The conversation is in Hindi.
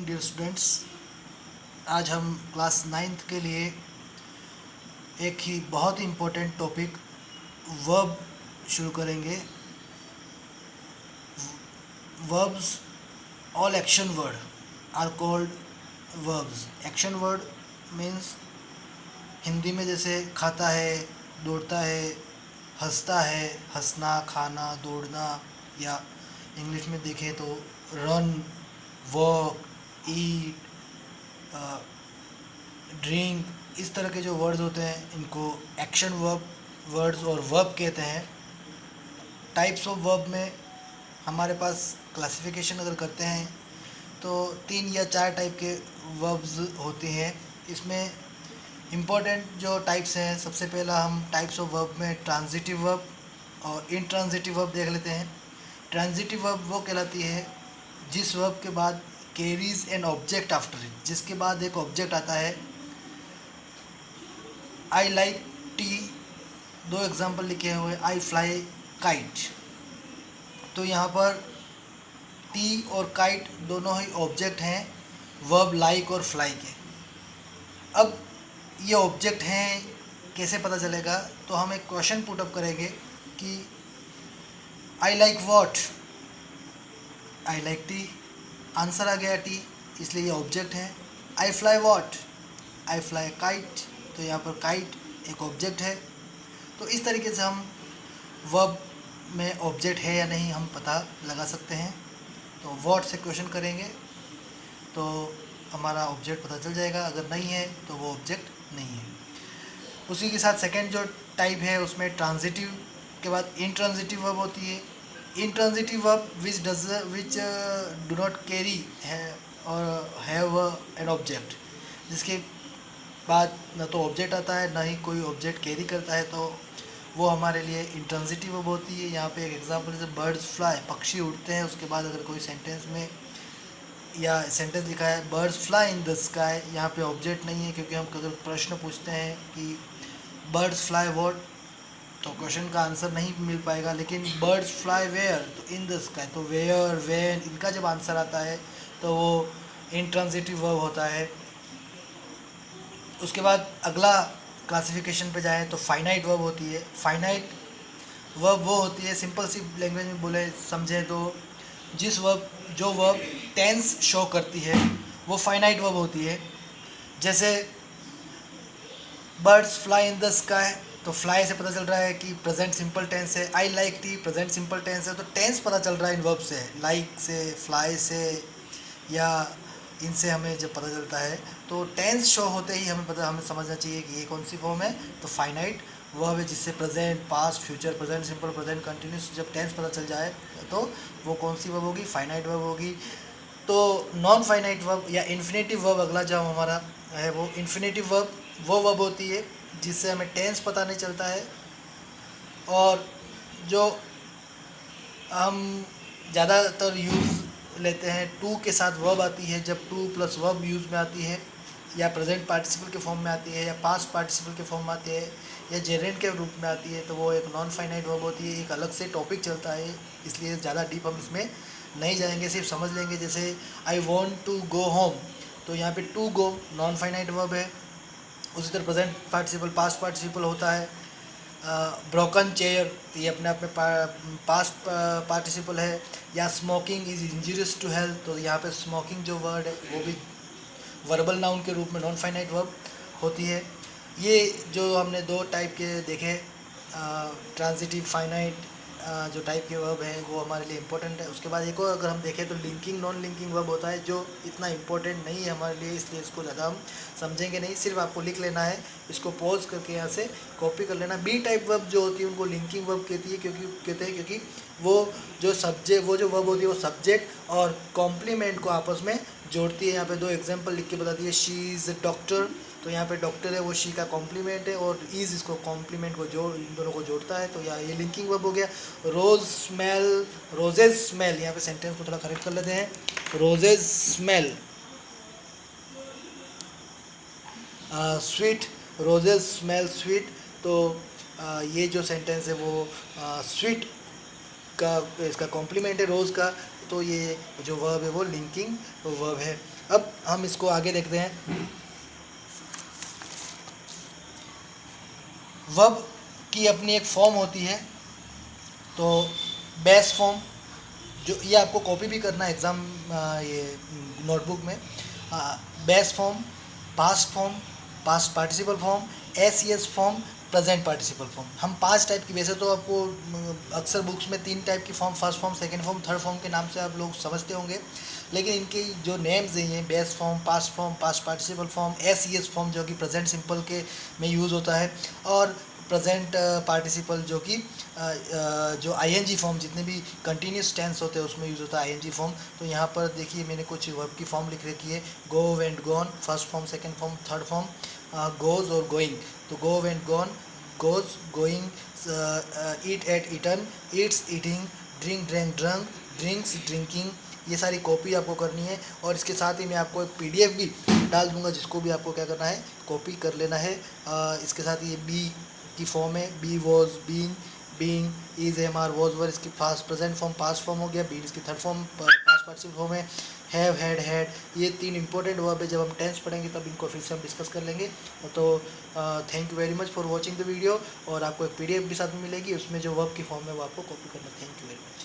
Morning dear students. आज हम क्लास 9th के लिए एक ही बहुत ही इम्पोर्टेंट टॉपिक वर्ब शुरू करेंगे। Verbs, all action word are called verbs. Action word means Hindi में जैसे खाता है, दौड़ता है, हंसता है, हंसना, खाना, दौड़ना, या इंग्लिश में देखें तो रन, वॉक, ईट, ड्रिंक, इस तरह के जो वर्ड्स होते हैं इनको एक्शन वर्ड्स और वर्ब कहते हैं। टाइप्स ऑफ वर्ब में हमारे पास क्लासिफिकेशन अगर करते हैं तो 3 या 4 टाइप के वर्ब्स होते हैं। इसमें इम्पोर्टेंट जो टाइप्स हैं, सबसे पहला हम टाइप्स ऑफ वर्ब में ट्रांजिटिव वर्ब और इनट्रांजिटिव वर्ब देख लेते हैं। ट्रांजिटिव वर्ब वो कहलाती है जिस वर्ब के बाद carries an object after it, जिसके बाद एक ऑब्जेक्ट आता है। आई लाइक टी, 2 एग्जाम्पल लिखे हुए, आई फ्लाई काइट। तो यहाँ पर टी और काइट दोनों ही ऑब्जेक्ट हैं वर्ब लाइक और फ्लाई के। अब ये ऑब्जेक्ट हैं, कैसे पता चलेगा? तो हम एक क्वेश्चन पुटअप करेंगे कि I like what, I like tea, answer आ गया टी, इसलिए ये ऑब्जेक्ट है। I fly what, I fly kite, तो यहाँ पर काइट एक ऑब्जेक्ट है। तो इस तरीके से हम वर्ब में ऑब्जेक्ट है या नहीं हम पता लगा सकते हैं। तो वॉट से क्वेश्चन करेंगे तो हमारा ऑब्जेक्ट पता चल जाएगा, अगर नहीं है तो वो ऑब्जेक्ट नहीं है। उसी के साथ सेकंड जो टाइप है उसमें ट्रांजिटिव के बाद इनट्रांजिटिव वर्ब होती है। Intransitive verb which do not carry और हैव एन ऑब्जेक्ट, जिसके बाद न तो ऑब्जेक्ट आता है ना ही कोई ऑब्जेक्ट कैरी करता है, तो वो हमारे लिए इंट्रांजिटिव वर्ब होती है। यहाँ पे एक एग्जांपल जैसे बर्ड्स फ्लाई, पक्षी उड़ते हैं, उसके बाद अगर कोई सेंटेंस में या सेंटेंस लिखा है birds fly in the sky, यहाँ पे ऑब्जेक्ट नहीं है, क्योंकि हम अगर प्रश्न पूछते हैं कि बर्ड्स फ्लाई व्हाट, तो क्वेश्चन का आंसर नहीं मिल पाएगा। लेकिन बर्ड्स फ्लाई वेयर, तो इन द स्काई, तो वेयर, व्हेन, इनका जब आंसर आता है तो वो इंट्रांजिटिव वर्ब होता है। उसके बाद अगला क्लासिफिकेशन पे जाएँ तो फाइनाइट वर्ब होती है। फाइनाइट वर्ब वो होती है, सिंपल सी लैंग्वेज में बोले समझें तो जो वर्ब टेंस शो करती है वो फाइनाइट वर्ब होती है। जैसे birds fly in the sky, तो फ्लाई से पता चल रहा है कि प्रेजेंट सिंपल टेंस है। I like tea, present simple tense है, तो टेंस पता चल रहा है इन वर्ब से, लाइक से, फ्लाई से, या इनसे हमें जब पता चलता है तो टेंस शो होते ही हमें समझना चाहिए कि ये कौन सी फॉर्म है। तो फाइनाइट वर्ब है जिससे present, past, future, present simple, present continuous, जब टेंस पता चल जाए तो वो कौन सी वर्ब होगी? फाइनाइट वर्ब होगी। तो नॉन फाइनाइट वर्ब या इन्फिनेटिव वर्ब अगला जो हमारा है वो इन्फिनेटिव वर्ब वो वर्ब होती है जिससे हमें टेंस पता नहीं चलता है, और जो हम ज़्यादातर यूज़ लेते हैं टू के साथ वर्ब आती है, जब टू प्लस वर्ब यूज़ में आती है, या प्रेजेंट पार्टिसिपल के फॉर्म में आती है, या पास्ट पार्टिसिपल के फॉर्म में आती है, या जेरेंड के रूप में आती है, तो वो एक नॉन फाइनाइट वर्ब होती है। एक अलग से टॉपिक चलता है, इसलिए ज़्यादा डीप हम इसमें नहीं जाएंगे, सिर्फ समझ लेंगे। जैसे I want to go home, तो यहाँ पे to go non finite verb है। उसी तरह प्रेजेंट पार्टिसिपल, पास्ट पार्टिसिपल होता है। ब्रोकन चेयर, ये अपने आप में पास्ट पार्टिसिपल है। या smoking is injurious to health, तो यहाँ पे स्मोकिंग जो वर्ड है वो भी वर्बल नाउन के रूप में नॉन फाइनाइट वर्ब होती है। ये जो हमने 2 टाइप के देखे, ट्रांजिटिव, फाइनाइट जो टाइप के वर्ब हैं वो हमारे लिए इम्पोर्टेंट है। उसके बाद एक और अगर हम देखें तो लिंकिंग, नॉन लिंकिंग वर्ब होता है, जो इतना इम्पोर्टेंट नहीं है हमारे लिए, इसलिए इसको ज़्यादा हम समझेंगे नहीं, सिर्फ आपको लिख लेना है, इसको पॉज करके यहाँ से कॉपी कर लेना। बी टाइप वर्ब जो होती है उनको लिंकिंग वर्ब क्योंकि वो जो वर्ब होती है वो सब्जेक्ट और कॉम्प्लीमेंट को आपस में जोड़ती है। यहाँ पे 2 एग्जांपल लिख के बता दिए। शी इज़ अ डॉक्टर, तो यहाँ पे डॉक्टर है वो शी का कॉम्प्लीमेंट है, और इज़ इसको कॉम्प्लीमेंट को इन दोनों को जोड़ता है, तो ये लिंकिंग वर्ब हो गया। रोज स्मेल, रोजेज स्मेल, यहाँ पे सेंटेंस को थोड़ा करेक्ट कर लेते हैं। Roses smell sweet, roses smell sweet, तो ये जो सेंटेंस है वो स्वीट का इसका कॉम्प्लीमेंट है रोज़ का, तो ये जो वर्ब है वो लिंकिंग वर्ब है। अब हम इसको आगे देखते हैं। वर्ब की अपनी एक फॉर्म होती है, तो बेस फॉर्म, जो ये आपको कॉपी भी करना है एग्ज़ाम ये नोटबुक में। Base form, past form, past participle form, S form, present participle form. हम 5 टाइप की, वैसे तो आपको अक्सर बुक्स में 3 टाइप की form, first form, second form, third form के नाम से आप लोग समझते होंगे, लेकिन इनके जो नेम्स हैं, ये base form, past participle form, S form जो कि प्रेजेंट सिंपल के में यूज़ होता है, और प्रेजेंट पार्टिसिपल जो कि जो आईएनजी फॉर्म, जितने भी कंटिन्यूस टेंस होते हैं उसमें यूज़ होता है आईएनजी फॉर्म। तो यहाँ पर देखिए मैंने कुछ वर्ब की फॉर्म लिख रखी है। Go, went, gone, first form, second form, third form. Goes और गोइंग, तो go, went, gone, goes, going, eat, ate, eaten, eats, eating, drink, drank, drunk, drinks, drinking. ये सारी कॉपी आपको करनी है, और इसके साथ ही मैं आपको एक पीडीएफ भी डाल दूंगा, जिसको भी आपको क्या करना है, कॉपी कर लेना है। इसके साथ ये बी की फॉर्म है, be, was, been, being, is, am, are, was, were, इसकी first present form, past form हो गया। बी इसकी third form past participle form है। Have, had. ये 3 इंपॉर्टेंट वर्ब है, जब हम टेंस पढ़ेंगे तब इनको फिर से हम डिस्कस कर लेंगे। तो thank you very much for watching the video, और आपको एक पीडीएफ भी साथ में मिलेगी, उसमें जो वर्ब की फॉर्म है वो आपको कॉपी करना है। Thank you very much.